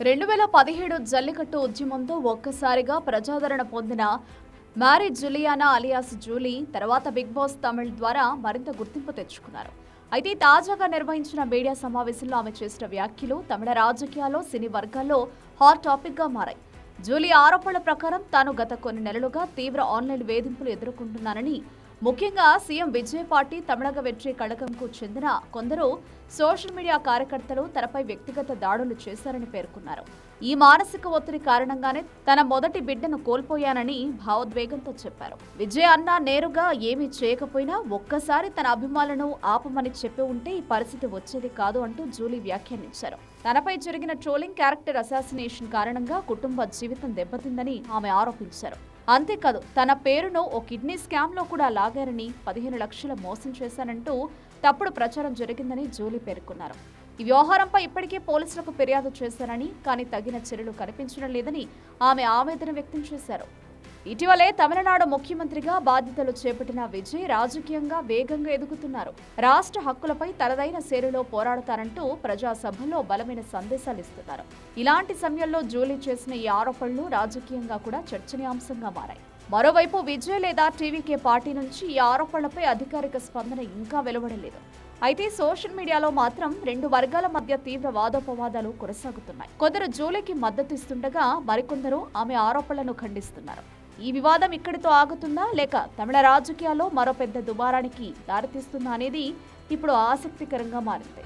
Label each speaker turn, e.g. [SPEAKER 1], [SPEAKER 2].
[SPEAKER 1] 2017 జల్లికట్టు ఉద్యమంతో ఒక్కసారిగా ప్రజాదరణ పొందిన మ్యారీ జులియానా అలియాస్ జూలీ తర్వాత బిగ్ బాస్ తమిళ్ ద్వారా మరింత గుర్తింపు తెచ్చుకున్నారు. అయితే తాజాగా నిర్వహించిన మీడియా సమావేశంలో ఆమె చేసిన వ్యాఖ్యలు తమిళ రాజకీయాల్లో, సినీ వర్గాల్లో హాట్ టాపిక్ గా మారాయి. జూలీ ఆరోపణల ప్రకారం తాను గత కొన్ని నెలలుగా తీవ్ర ఆన్లైన్ వేధింపులు ఎదుర్కొంటున్నానని, ముఖ్యంగా సీఎం విజయ్ పార్టీ తమిళగ వెట్రి కళగంకు చెందిన కొందరు సోషల్ మీడియా కార్యకర్తలు తనపై వ్యక్తిగత దాడులు చేశారని పేర్కొన్నారు. ఈ మానసిక ఒత్తిడి కారణంగానే తన మొదటి బిడ్డను కోల్పోయానని భావోద్వేగంతో చెప్పారు. విజయ్ అన్న నేరుగా ఏమీ చేయకపోయినా ఒక్కసారి తన అభిమానులను ఆపమని చెప్పి ఉంటే ఈ పరిస్థితి వచ్చేది కాదు అంటూ జూలీ వ్యాఖ్యానించారు. తనపై జరిగిన ట్రోలింగ్, క్యారెక్టర్ అసాసినేషన్ కారణంగా కుటుంబ జీవితం దెబ్బతిందని ఆమె ఆరోపించారు. అంతేకాదు, తన పేరును ఓ కిడ్నీ స్కామ్ లో కూడా లాగారని, 15 లక్షల మోసం చేశానంటూ తప్పుడు ప్రచారం జరిగిందని జూలీ పేర్కొన్నారు. ఈ వ్యవహారంపై ఇప్పటికే పోలీసులకు ఫిర్యాదు చేశారని, కానీ తగిన చర్యలు కనిపించడం లేదని ఆమె ఆవేదన వ్యక్తం చేశారు. ఇటీవలే తమిళనాడు ముఖ్యమంత్రిగా బాధ్యతలు చేపట్టిన విజయ్ రాజకీయంగా వేగంగా ఎదుగుతున్నారు. రాష్ట్ర హక్కులపై తనదైన శైలిలో పోరాడతారంటూ ప్రజాసభల్లో బలమైన సందేశాలు ఇస్తున్నారు. ఇలాంటి సమయంలో జూలీ చేసిన ఈ ఆరోపణలు రాజకీయంగా కూడా చర్చనీయాంశంగా మారాయి. మరోవైపు విజయ్ లేదా టీవీకే పార్టీ నుంచి ఈ ఆరోపణలపై అధికారిక స్పందన ఇంకా వెలువడలేదు. అయితే సోషల్ మీడియాలో మాత్రం రెండు వర్గాల మధ్య తీవ్ర వాదోపవాదాలు కొనసాగుతున్నాయి. కొందరు జూలీకి మద్దతు ఇస్తుండగా మరికొందరు ఆమె ఆరోపణలను ఖండిస్తున్నారు. ఈ వివాదం ఇక్కడితో ఆగుతుందా, లేక తమిళ రాజకీయాల్లో మరో పెద్ద దుమారానికి దారితీస్తుందా అనేది ఇప్పుడు ఆసక్తికరంగా మారింది.